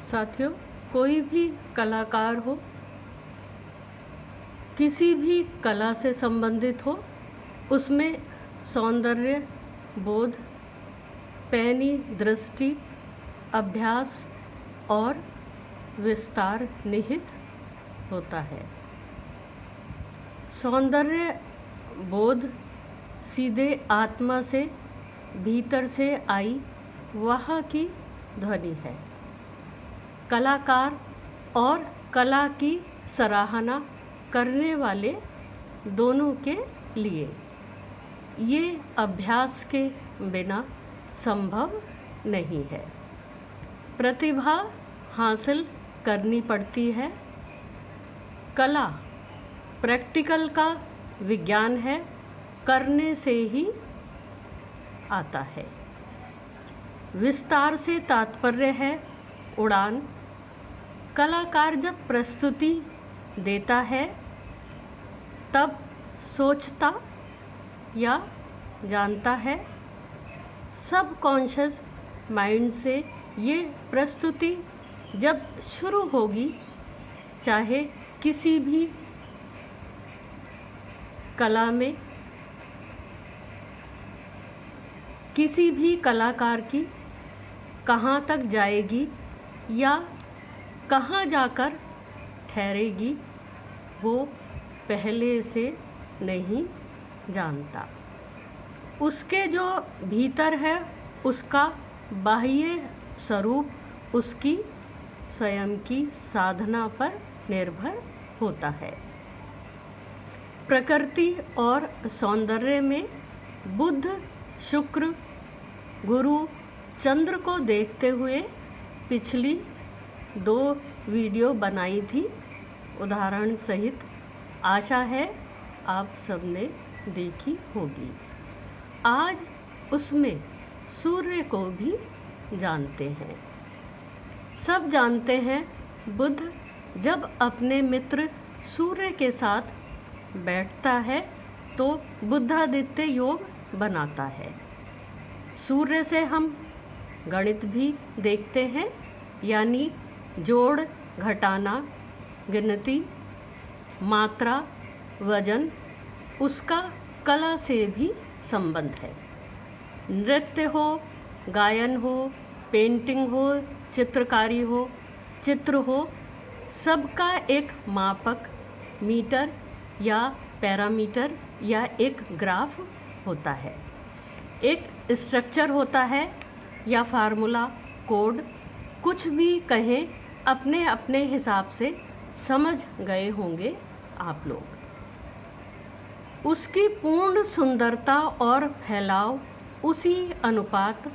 साथियों, कोई भी कलाकार हो, किसी भी कला से संबंधित हो, उसमें सौंदर्य बोध, पैनी दृष्टि, अभ्यास और विस्तार निहित होता है। सौंदर्य बोध सीधे आत्मा से, भीतर से आई वहाँ की ध्वनि है। कलाकार और कला की सराहना करने वाले दोनों के लिए ये अभ्यास के बिना संभव नहीं है। प्रतिभा हासिल करनी पड़ती है। कला प्रैक्टिकल का विज्ञान है, करने से ही आता है। विस्तार से तात्पर्य है उड़ान। कलाकार जब प्रस्तुति देता है तब सोचता या जानता है, सबकॉन्शियस माइंड से ये प्रस्तुति जब शुरू होगी, चाहे किसी भी कला में, किसी भी कलाकार की कहाँ तक जाएगी या कहाँ जाकर ठहरेगी, वो पहले से नहीं जानता। उसके जो भीतर है उसका बाह्य स्वरूप उसकी स्वयं की साधना पर निर्भर होता है। प्रकृति और सौंदर्य में बुध, शुक्र, गुरु, चंद्र को देखते हुए पिछली 2 वीडियो बनाई थी उदाहरण सहित। आशा है आप सबने देखी होगी। आज उसमें सूर्य को भी जानते हैं। सब जानते हैं बुध जब अपने मित्र सूर्य के साथ बैठता है तो बुधादित्य योग बनाता है। सूर्य से हम गणित भी देखते हैं, यानी जोड़ घटाना, गिनती, मात्रा, वजन, उसका कला से भी संबंध है। नृत्य हो, गायन हो, पेंटिंग हो, चित्रकारी हो, चित्र हो, सबका एक मापक, मीटर या पैरामीटर या एक ग्राफ होता है। एक स्ट्रक्चर होता है या फार्मूला, कोड, कुछ भी कहें, अपने अपने हिसाब से समझ गए होंगे आप लोग। उसकी पूर्ण सुंदरता और फैलाव उसी अनुपात,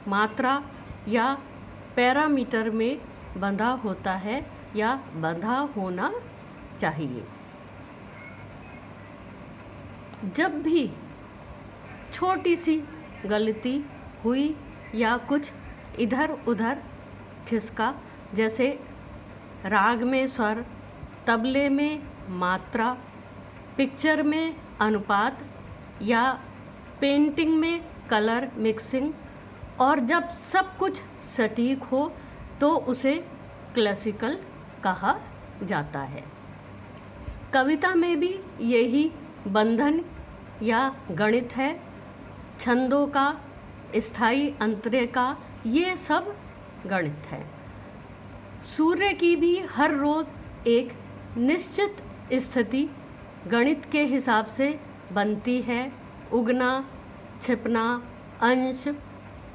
मात्रा या पैरामीटर में बंधा होता है या बंधा होना चाहिए। जब भी छोटी सी गलती हुई या कुछ इधर उधर खिसका, जैसे राग में स्वर, तबले में मात्रा, पिक्चर में अनुपात या पेंटिंग में कलर मिक्सिंग, और जब सब कुछ सटीक हो तो उसे क्लासिकल कहा जाता है। कविता में भी यही बंधन या गणित है। छंदों का, स्थायी अंतरे का, ये सब गणित है। सूर्य की भी हर रोज़ एक निश्चित स्थिति गणित के हिसाब से बनती है। उगना, छिपना, अंश,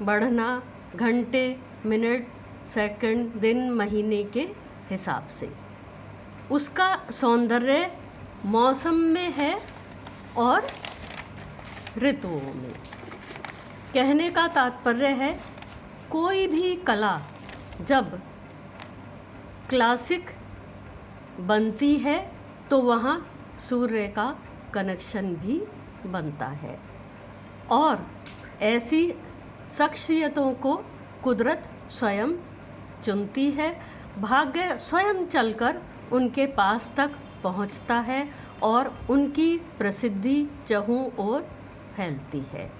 बढ़ना, घंटे, मिनट, सेकंड, दिन, महीने के हिसाब से। उसका सौंदर्य मौसम में है और ऋतुओं में। कहने का तात्पर्य है, कोई भी कला जब क्लासिक बनती है तो वहाँ सूर्य का कनेक्शन भी बनता है। और ऐसी शख्सियतों को कुदरत स्वयं चुनती है। भाग्य स्वयं चलकर उनके पास तक पहुंचता है और उनकी प्रसिद्धि चहुं ओर फैलती है।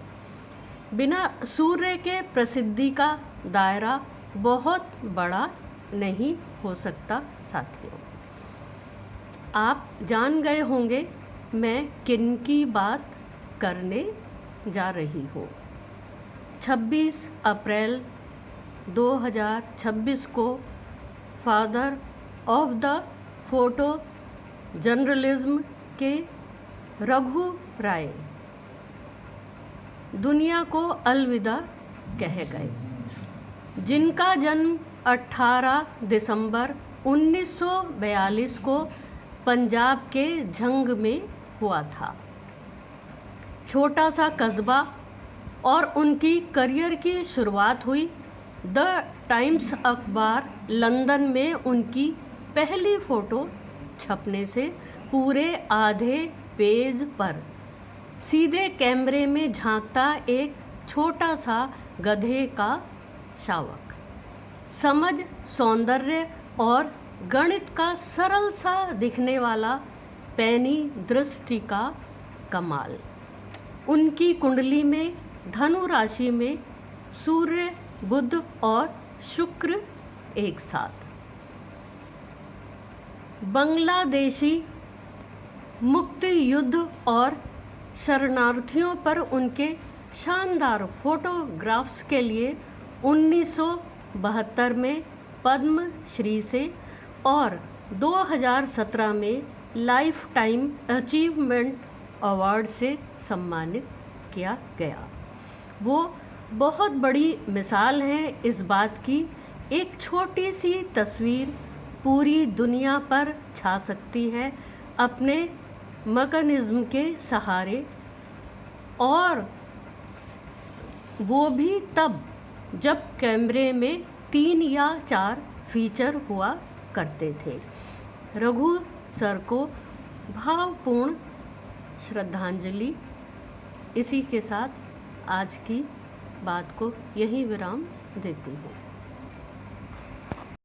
बिना सूर्य के प्रसिद्धि का दायरा बहुत बड़ा नहीं हो सकता साथियों। आप जान गए होंगे मैं किन की बात करने जा रही हूँ। 26 अप्रैल 2026 को father of the photo journalism के रघु राय दुनिया को अलविदा कह गए, जिनका जन्म 18 दिसंबर 1942 को पंजाब के झंग में हुआ था। छोटा सा कस्बा और उनकी करियर की शुरुआत हुई द टाइम्स अखबार लंदन में उनकी पहली फ़ोटो छपने से पूरे आधे पेज पर सीधे कैमरे में झांकता एक छोटा सा गधे का शावक, समझ, सौंदर्य और गणित का सरल सा दिखने वाला पैनी दृष्टि का कमाल। उनकी कुंडली में धनु राशि में सूर्य, बुध और शुक्र एक साथ। बांग्लादेशी मुक्ति युद्ध और शरणार्थियों पर उनके शानदार फोटोग्राफ्स के लिए 1972 में पद्म श्री से और 2017 में लाइफ टाइम अचीवमेंट अवार्ड से सम्मानित किया गया। वो बहुत बड़ी मिसाल है इस बात की, एक छोटी सी तस्वीर पूरी दुनिया पर छा सकती है अपने मैकेनिज्म के सहारे, और वो भी तब जब कैमरे में 3 या 4 फीचर हुआ करते थे। रघु सर को भावपूर्ण श्रद्धांजलि। इसी के साथ आज की बात को यहीं विराम देती हूँ।